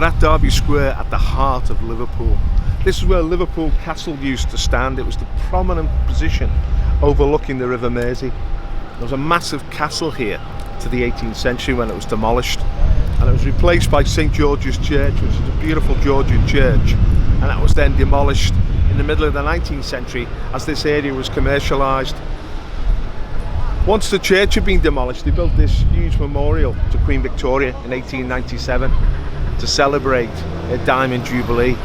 We're at Darby Square at the heart of Liverpool. This is where Liverpool Castle used to stand. It was the prominent position overlooking the River Mersey. There was a massive castle here to the 18th century when it was demolished, and it was replaced by St George's Church, which is a beautiful Georgian church, and that was then demolished in the middle of the 19th century as this area was commercialised. Once the church had been demolished, they built this huge memorial to Queen Victoria in 1897 to celebrate her Diamond Jubilee.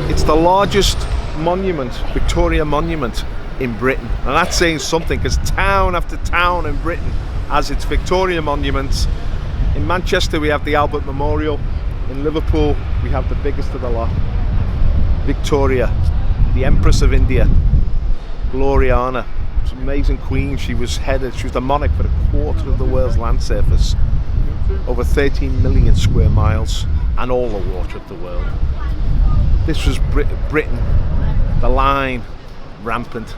It's the largest monument, Victoria monument, in Britain, and that's saying something, because town after town in Britain has its Victoria monuments. In Manchester we have the Albert Memorial. In Liverpool we have the biggest of the lot, Victoria, the Empress of India, Gloriana. It's an amazing queen. She was the monarch for a quarter of the world's land surface, over 13 million square miles, and all the water of the world. This was Britain, the line rampant.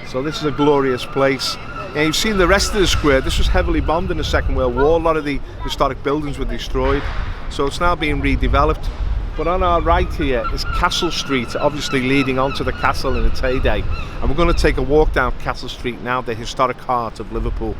So this is a glorious place. And you've seen the rest of the square. This was heavily bombed in the Second World War. A lot of the historic buildings were destroyed, so it's now being redeveloped. But on our right here is Castle Street, obviously leading onto the castle in its heyday. And we're going to take a walk down Castle Street now, the historic heart of Liverpool.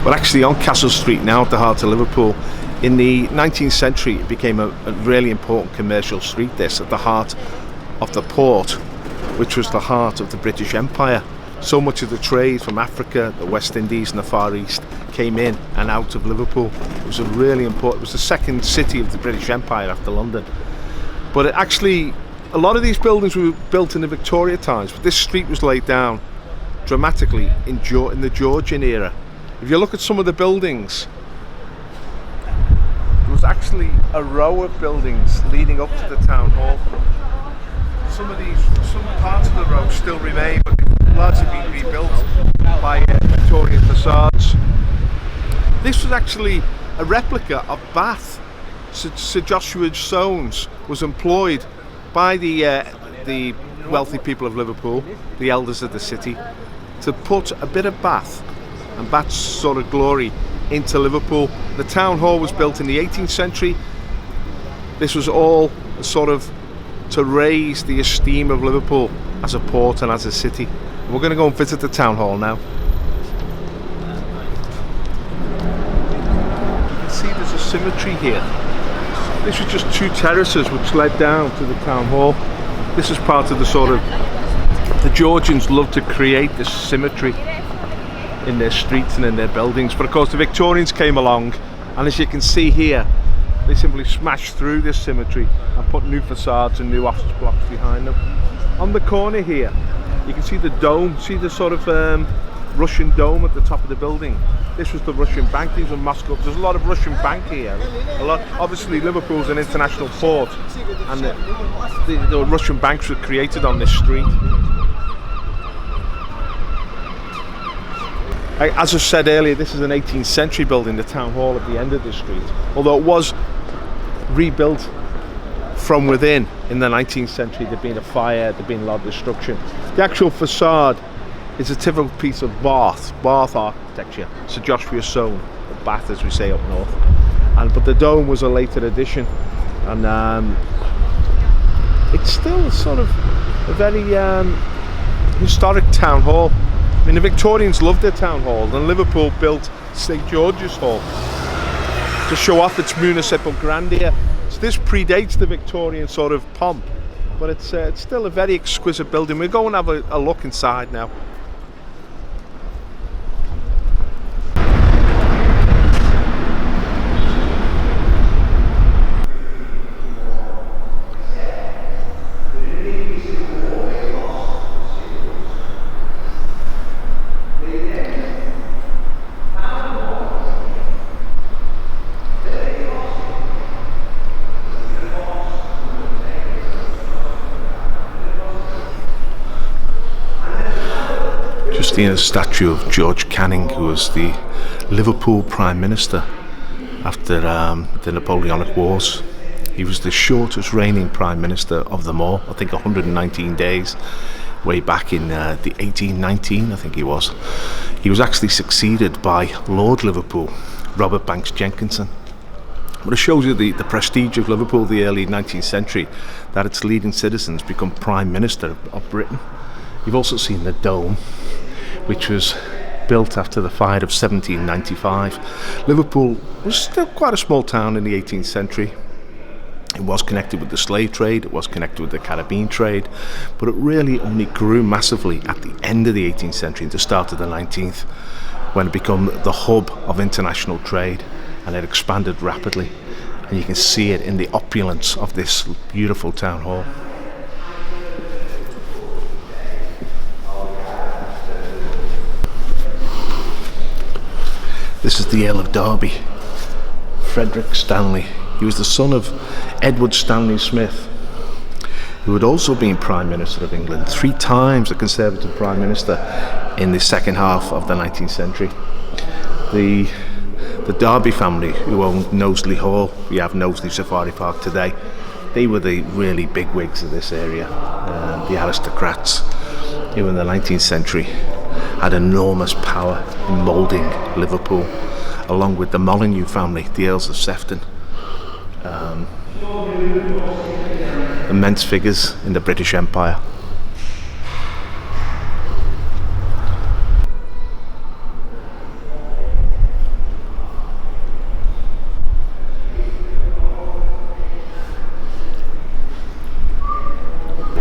We're actually on Castle Street now at the heart of Liverpool. In the 19th century it became a really important commercial street, this, at the heart of the port, which was the heart of the British Empire. So much of the trade from Africa, the West Indies and the Far East came in and out of Liverpool. It was it was the second city of the British Empire after London. But a lot of these buildings were built in the Victoria times, but this street was laid down dramatically in the Georgian era. If you look at some of the buildings, there was actually a row of buildings leading up to the town hall. Some parts of the row still remain, but they've largely been rebuilt by Victorian facades. This was actually a replica of Bath. Sir Joshua Soames was employed by the wealthy people of Liverpool, the elders of the city, to put a bit of Bath and Bath's sort of glory into Liverpool. The town hall was built in the 18th century. This was all sort of to raise the esteem of Liverpool as a port and as a city. We're going to go and visit the town hall now. See, there's a symmetry here. This was just two terraces which led down to the town hall. This is part of the Georgians love to create this symmetry in their streets and in their buildings, but of course the Victorians came along, and as you can see here, they simply smashed through this symmetry and put new facades and new office blocks behind them. On the corner here you can see the dome, see the sort of Russian dome at the top of the building. This was the Russian bank. These were Moscow. There's a lot of Russian bank here. Obviously Liverpool's an international port, and the Russian banks were created on this street. As I said earlier, this is an 18th century building, the town hall at the end of the street, although it was rebuilt from within in the 19th century. There'd been a fire, there'd been a lot of destruction. The actual facade is a typical piece of Bath architecture, Sir Joshua Soames, or Bath as we say up north. But the dome was a later addition, and it's still sort of a very historic town hall. I mean, the Victorians loved their town hall, and Liverpool built St George's Hall to show off its municipal grandeur. So this predates the Victorian sort of pomp, but it's still a very exquisite building. We'll go and have a look inside now. A statue of George Canning, who was the Liverpool Prime Minister after the Napoleonic Wars. He was the shortest reigning Prime Minister of them all, I think 119 days, way back in the 1819, I think he was. He was actually succeeded by Lord Liverpool, Robert Banks Jenkinson. But it shows you the prestige of Liverpool, the early 19th century, that its leading citizens become Prime Minister of Britain. You've also seen the Dome, which was built after the fire of 1795. Liverpool was still quite a small town in the 18th century. It was connected with the slave trade, it was connected with the Caribbean trade, but it really only grew massively at the end of the 18th century and the start of the 19th, when it became the hub of international trade, and it expanded rapidly. And you can see it in the opulence of this beautiful town hall. This is the Earl of Derby, Frederick Stanley. He was the son of Edward Stanley Smith, who had also been Prime Minister of England, 3 times a Conservative Prime Minister in the second half of the 19th century. The Darby family, who owned Knowsley Hall, we have Knowsley Safari Park today, they were the really big wigs of this area, the aristocrats, who in the 19th century had enormous power in moulding Liverpool, along with the Molyneux family, the Earls of Sefton. Immense figures in the British Empire.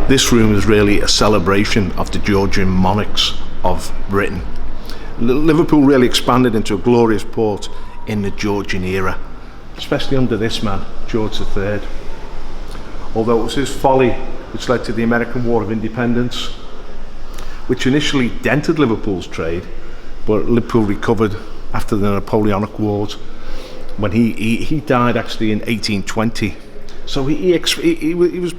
This room is really a celebration of the Georgian monarchs of Britain. Liverpool really expanded into a glorious port in the Georgian era, especially under this man, George III. Although it was his folly which led to the American War of Independence, which initially dented Liverpool's trade, but Liverpool recovered after the Napoleonic Wars, when he died actually in 1820. So he was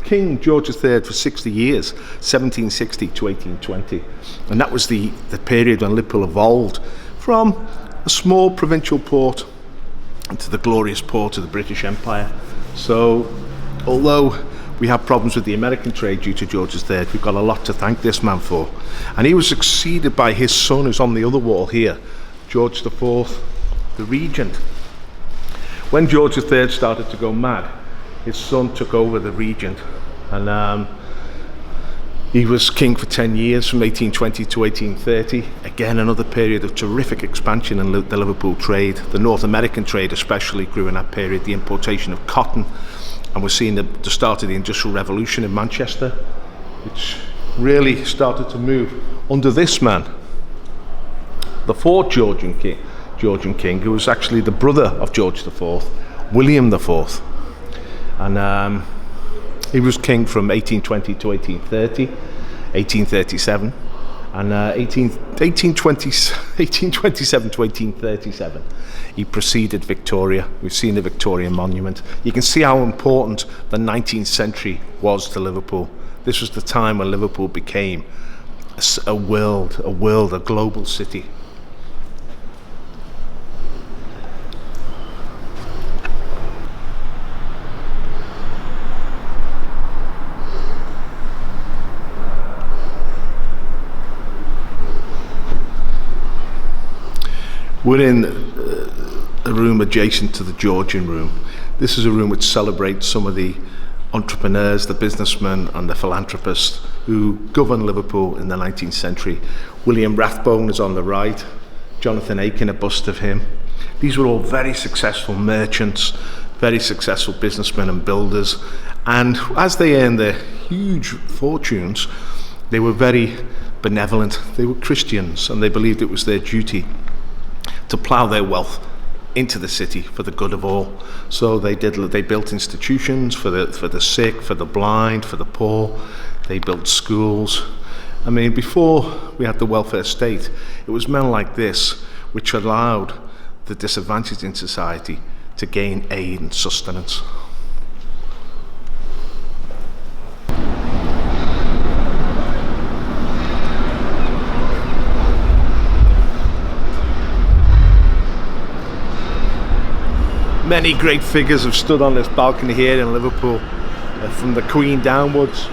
King George III for 60 years, 1760 to 1820. And that was the period when Liverpool evolved from a small provincial port into the glorious port of the British Empire. So, although we have problems with the American trade due to George III, we've got a lot to thank this man for. And he was succeeded by his son, who's on the other wall here, George IV, the Regent. When George III started to go mad, his son took over the Regent, and he was king for 10 years, from 1820 to 1830. Again, another period of terrific expansion in the Liverpool trade. The North American trade especially grew in that period, the importation of cotton, and we're seeing the start of the Industrial Revolution in Manchester, which really started to move under this man, the 4th Georgian king, who was actually the brother of George IV, William IV. And he was king from 1820 to 1830, 1837, and 1827 to 1837. He preceded Victoria. We've seen the Victorian Monument. You can see how important the 19th century was to Liverpool. This was the time when Liverpool became a global city. We're in a room adjacent to the Georgian room. This is a room which celebrates some of the entrepreneurs, the businessmen and the philanthropists who governed Liverpool in the 19th century. William Rathbone is on the right, Jonathan Aiken, a bust of him. These were all very successful merchants, very successful businessmen and builders, and as they earned their huge fortunes, they were very benevolent. They were Christians, and they believed it was their duty to plough their wealth into the city for the good of all. So they built institutions for the sick, for the blind, for the poor. They built schools. I mean, before we had the welfare state, it was men like this which allowed the disadvantaged in society to gain aid and sustenance. Many great figures have stood on this balcony here in Liverpool, from the Queen downwards,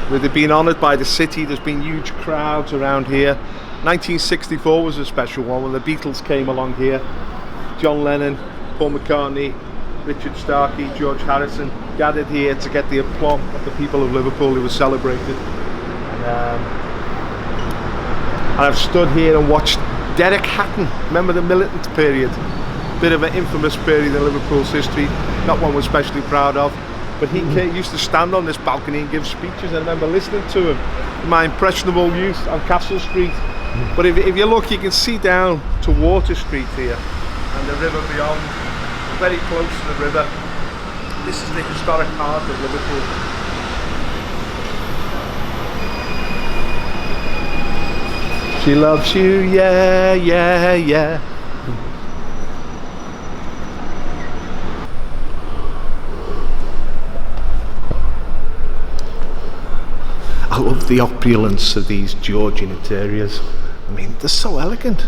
where they've been honoured by the city. There's been huge crowds around here. 1964 was a special one when the Beatles came along here. John Lennon, Paul McCartney, Richard Starkey, George Harrison gathered here to get the aplomb of the people of Liverpool who were celebrated. And I've stood here and watched Derek Hatton. Remember the militant period? Bit of an infamous period in Liverpool's history, not one we're especially proud of, but he used to stand on this balcony and give speeches. I remember listening to him in my impressionable youth on Castle Street. But if you look, you can see down to Water Street here and the river beyond, very close to the river. This is the historic heart of Liverpool. She loves you, yeah, yeah, yeah. I love the opulence of these Georgian interiors. I mean, they're so elegant.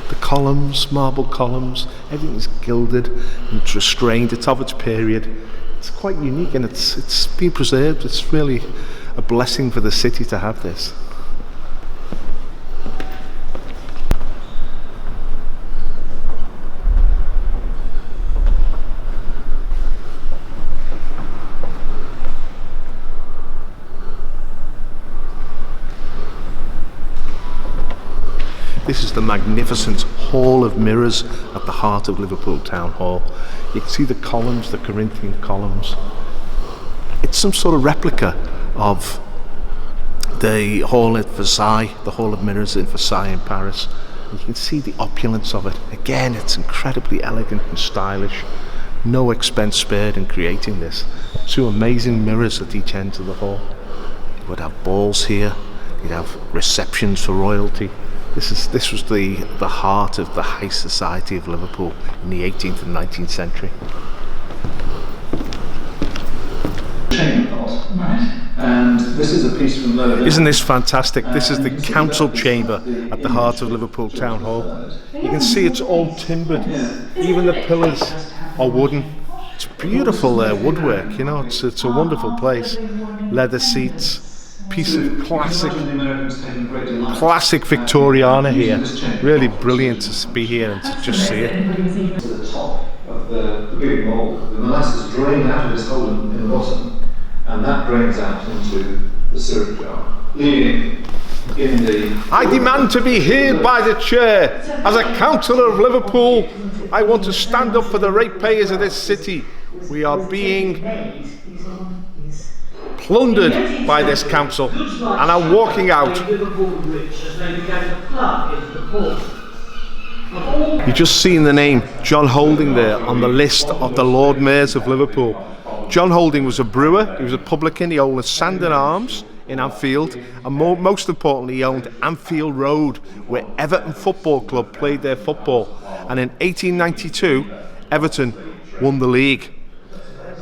The columns, marble columns, everything's gilded and restrained. It's of its period. It's quite unique, and it's been preserved. It's really a blessing for the city to have this. This is the magnificent Hall of Mirrors at the heart of Liverpool Town Hall. You can see the columns, the Corinthian columns. It's some sort of replica of the hall at Versailles, the Hall of Mirrors in Versailles in Paris. And you can see the opulence of it. Again, it's incredibly elegant and stylish. No expense spared in creating this. Two amazing mirrors at each end of the hall. You would have balls here. You'd have receptions for royalty. This was the heart of the high society of Liverpool in the 18th and 19th century. And this is a piece from Isn't this fantastic? This is the council chamber at the heart of Liverpool Town Hall. You can see it's all timbered. Even the pillars are wooden. It's beautiful woodwork, you know, it's a wonderful place. Leather seats. Piece of classic Victoriana here. Really brilliant to be here and to just see it. To the top of the big mould, the molasses drained out of this hole in the bottom, and that drains out into the syrup jar, leaving in the... I demand to be heard by the chair. As a councillor of Liverpool, I want to stand up for the ratepayers of this city. We are being plundered by this council, and I'm walking out. You've just seen the name John Holding there on the list of the Lord Mayors of Liverpool. John Holding was a brewer, he was a publican, he owned the Sand and Arms in Anfield, and most importantly he owned Anfield Road, where Everton Football Club played their football. And in 1892 Everton won the league.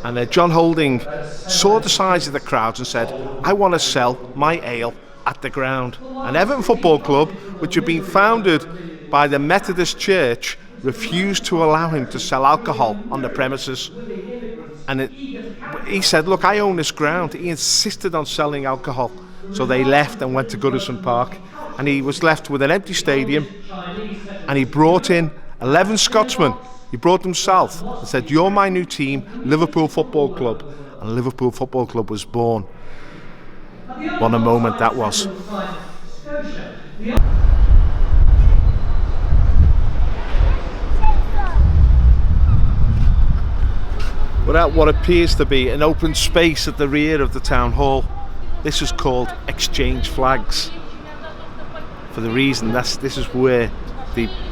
And John Holding saw the size of the crowds and said, I want to sell my ale at the ground. And Everton Football Club, which had been founded by the Methodist Church, refused to allow him to sell alcohol on the premises. And he said, look, I own this ground. He insisted on selling alcohol. So they left and went to Goodison Park. And he was left with an empty stadium. And he brought in 11 Scotsmen. He brought them south and said, you're my new team, Liverpool Football Club. And Liverpool Football Club was born. What a moment that was. Without what appears to be an open space at the rear of the town hall, this is called Exchange Flags. For the reason this is where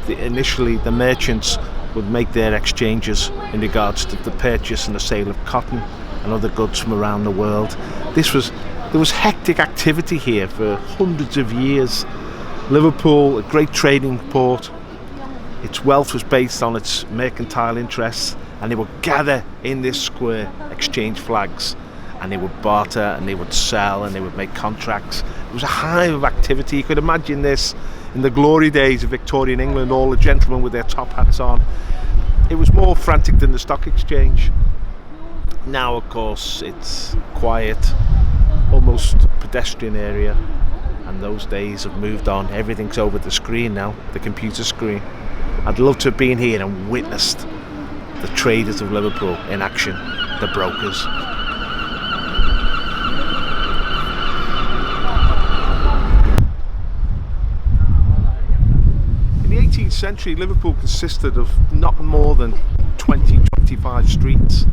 initially the merchants would make their exchanges in regards to the purchase and the sale of cotton and other goods from around the world. There was hectic activity here for hundreds of years. Liverpool, a great trading port, its wealth was based on its mercantile interests, and they would gather in this square, exchange flags, and they would barter and they would sell and they would make contracts. It was a hive of activity. You could imagine this in the glory days of Victorian England, all the gentlemen with their top hats on. It was more frantic than the stock exchange. Now, of course, it's quiet, almost pedestrian area, and those days have moved on. Everything's over the screen now, the computer screen. I'd love to have been here and witnessed the traders of Liverpool in action, the brokers. In the 18th century, Liverpool consisted of not more than 20-25 streets.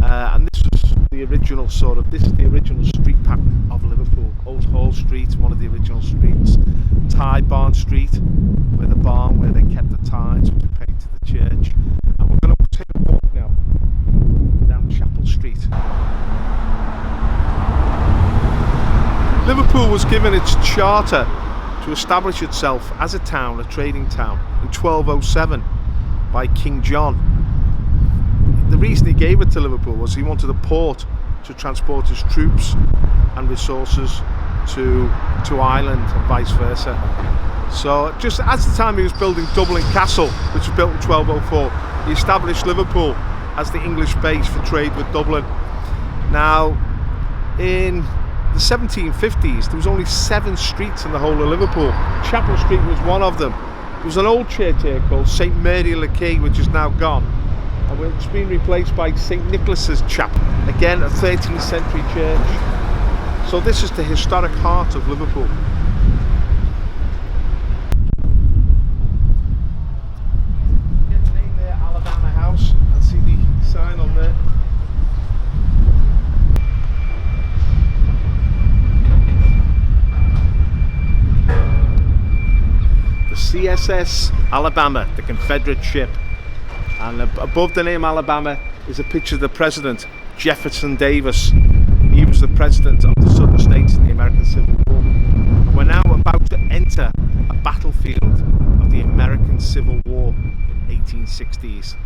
And this is the original street pattern of Liverpool. Old Hall Street, one of the original streets. Tie Barn Street, where they kept the ties which were paid to the church. And we're going to take a walk now down Chapel Street. Liverpool was given its charter to establish itself as a town, a trading town, in 1207 by King John. The reason he gave it to Liverpool was he wanted a port to transport his troops and resources to Ireland and vice versa. So just as the time he was building Dublin Castle, which was built in 1204, he established Liverpool as the English base for trade with Dublin. Now, in the 1750s, there was only 7 streets in the whole of Liverpool. Chapel Street was one of them. There was an old church here called St Mary le Quay, which is now gone. And it's been replaced by St Nicholas's Chapel, again a 13th century church. So this is the historic heart of Liverpool. Get the name there, Alabama House, and see the sign on there. The CSS Alabama, the Confederate ship. And above the name Alabama is a picture of the president, Jefferson Davis. He was the president of the Southern States in the American Civil War. And we're now about to enter a battlefield of the American Civil War in 1860s.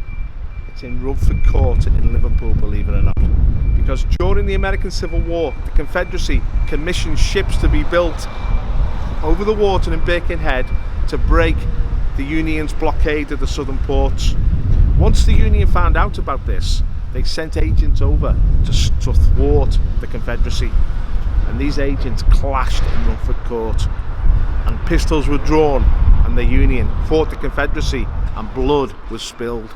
It's in Rumford Court in Liverpool, believe it or not. Because during the American Civil War, the Confederacy commissioned ships to be built over the water in Birkenhead to break the Union's blockade of the southern ports. Once the Union found out about this, they sent agents over to thwart the Confederacy. And these agents clashed in Rumford Court. And pistols were drawn, and the Union fought the Confederacy, and blood was spilled.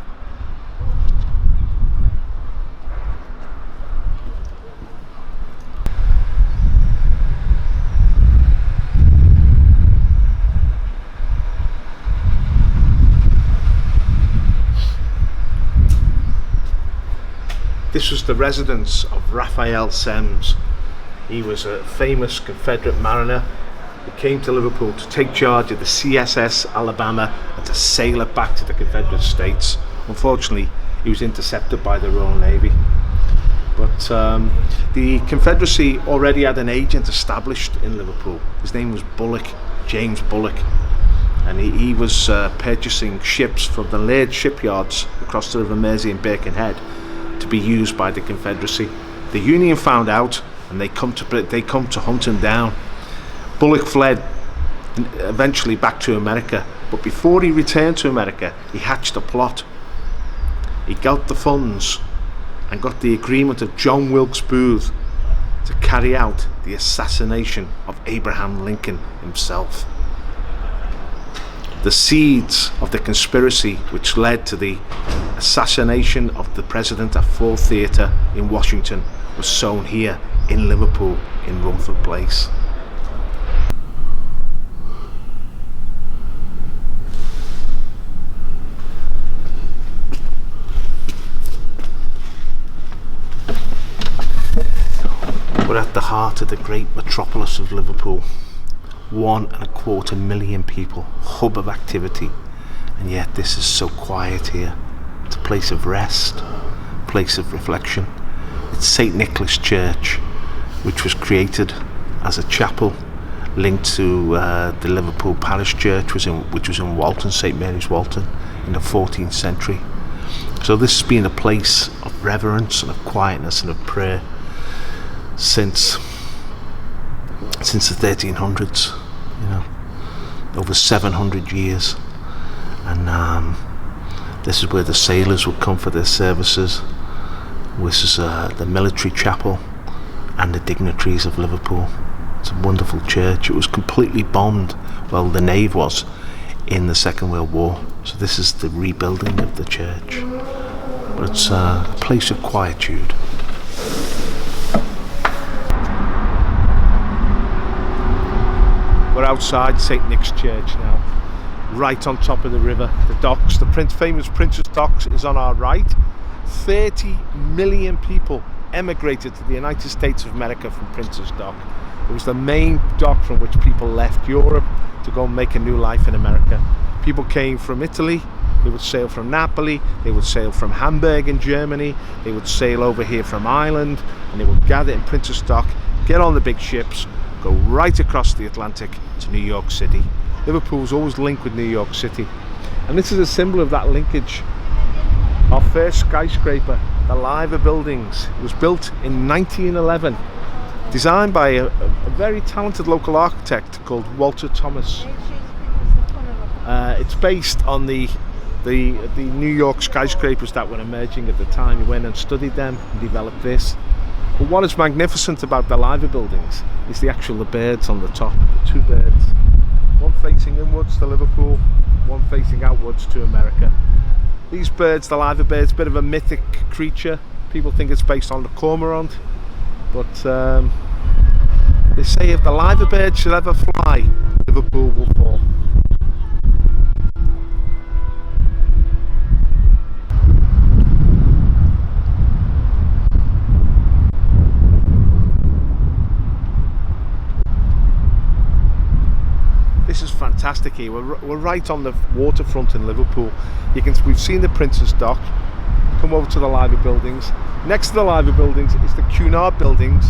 This was the residence of Raphael Semmes. He was a famous Confederate mariner who came to Liverpool to take charge of the CSS Alabama and to sail it back to the Confederate States. Unfortunately, he was intercepted by the Royal Navy. But the Confederacy already had an agent established in Liverpool. His name was Bullock, James Bullock. And he was purchasing ships from the Laird shipyards across the River Mersey in Birkenhead to be used by the Confederacy. The Union found out, and they come to hunt him down. Bullock fled eventually back to America, but before he returned to America, he hatched a plot. He got the funds and got the agreement of John Wilkes Booth to carry out the assassination of Abraham Lincoln himself. The seeds of the conspiracy which led to the assassination of the president at Ford Theatre in Washington was sown here in Liverpool in Rumford Place. We're at the heart of the great metropolis of Liverpool. 1.25 million people, hub of activity, and yet this is so quiet here. It's a place of rest, place of reflection. It's St Nicholas Church, which was created as a chapel linked to the Liverpool Parish Church, which was in Walton, St Mary's Walton, in the 14th century. So this has been a place of reverence and of quietness and of prayer since the 1300s, over 700 years. And This is where the sailors would come for their services. This is the military chapel and the dignitaries of Liverpool. It's a wonderful church. It was completely bombed, well, the nave was, in the Second World War. So this is the rebuilding of the church. But it's a place of quietude. We're outside St Nick's Church now, right on top of the river. The docks, the famous Prince's Docks is on our right. 30 million people emigrated to the United States of America from Prince's Dock. It was the main dock from which people left Europe to go and make a new life in America. People came from Italy, they would sail from Napoli, they would sail from Hamburg in Germany, they would sail over here from Ireland, and they would gather in Prince's Dock, get on the big ships, go right across the Atlantic to New York City. Liverpool was always linked with New York City. And this is a symbol of that linkage. Our first skyscraper, the Liver Buildings, was built in 1911, designed by a very talented local architect called Walter Thomas. It's based on the New York skyscrapers that were emerging at the time. He went and studied them and developed this. But what is magnificent about the Liver Buildings is the birds on the top, the two birds. One facing inwards to Liverpool, one facing outwards to America. These birds, the Liver birds, a bit of a mythic creature. People think it's based on the cormorant, but they say if the Liver bird should ever fly, Liverpool will fall. This is fantastic here. We're right on the waterfront in Liverpool. We've seen the Prince's Dock. Come over to the Liver Buildings. Next to the Liver Buildings is the Cunard Buildings,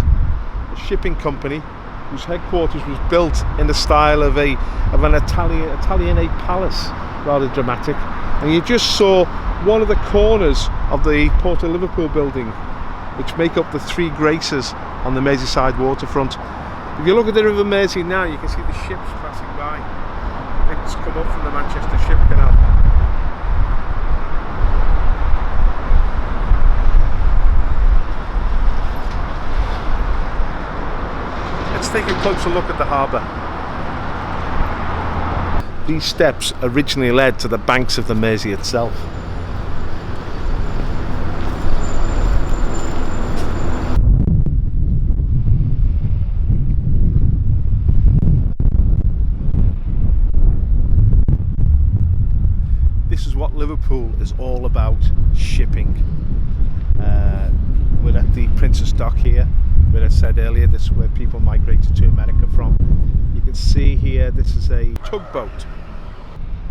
a shipping company whose headquarters was built in the style of an Italianate palace, rather dramatic. And you just saw one of the corners of the Port of Liverpool building, which make up the three graces on the Merseyside waterfront. If you look at the River Mersey now, you can see the ships passing by. It's come up from the Manchester Ship Canal. Let's take a closer look at the harbour. These steps originally led to the banks of the Mersey itself. This is what Liverpool is all about, shipping. We're at the Prince's Dock here, where I said earlier this is where people migrated to America from. You can see here this is a tugboat,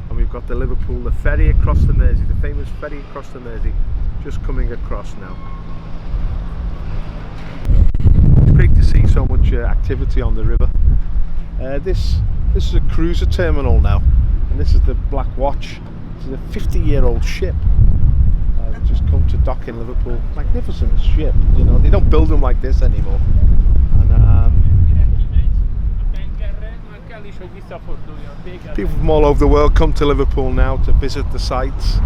and we've got the Liverpool, the ferry across the Mersey, the famous ferry across the Mersey, just coming across now. It's great to see so much activity on the river. This is a cruiser terminal now, and this is the Black Watch. It's a 50-year-old ship that just come to dock in Liverpool. Magnificent ship, you know, they don't build them like this anymore. And people from all over the world come to Liverpool now to visit the sites.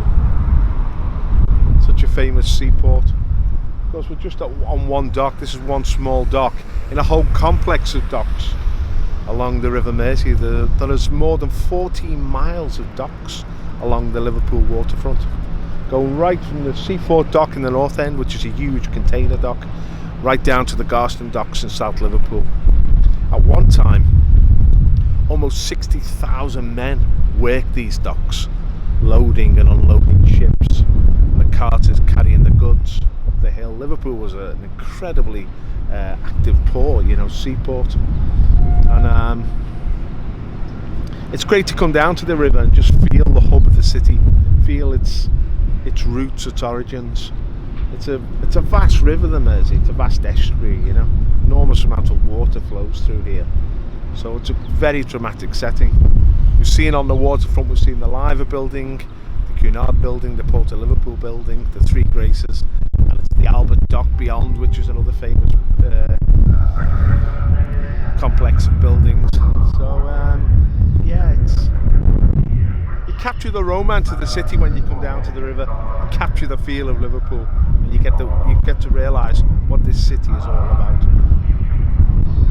Such a famous seaport. Of course, we're just on one dock. This is one small dock in a whole complex of docks along the River Mersey. There is more than 14 miles of docks along the Liverpool waterfront, going right from the Seaford Dock in the north end, which is a huge container dock, right down to the Garston Docks in South Liverpool. At one time, almost 60,000 men worked these docks, loading and unloading ships, and the carters carrying the goods up the hill. Liverpool was an incredibly active port, you know, seaport, and it's great to come down to the river and just feel the hub of the city, feel its roots, its origins. It's a vast river, the Mersey. It's a vast estuary, you know. Enormous amount of water flows through here. So it's a very dramatic setting. We've seen on the waterfront, we've seen the Liver Building, the Cunard Building, the Port of Liverpool Building, the Three Graces, and it's the Albert Dock beyond, which is another famous complex of buildings. So yeah, you capture the romance of the city when you come down to the river, capture the feel of Liverpool, and you get to realise what this city is all about.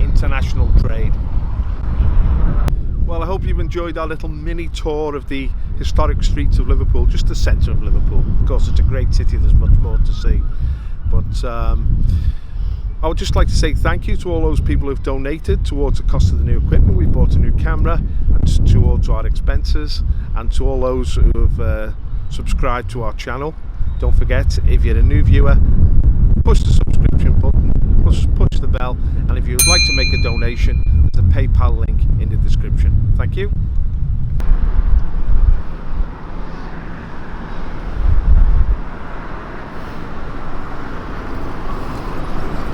International trade. Well, I hope you've enjoyed our little mini tour of the historic streets of Liverpool, just the centre of Liverpool. Of course, it's a great city, there's much more to see. But I would just like to say thank you to all those people who've donated towards the cost of the new equipment. We've bought a new camera, and towards our expenses, and to all those who have subscribed to our channel. Don't forget, if you're a new viewer, push the subscription button, push the bell, and if you would like to make a donation, there's a PayPal link in the description. Thank you.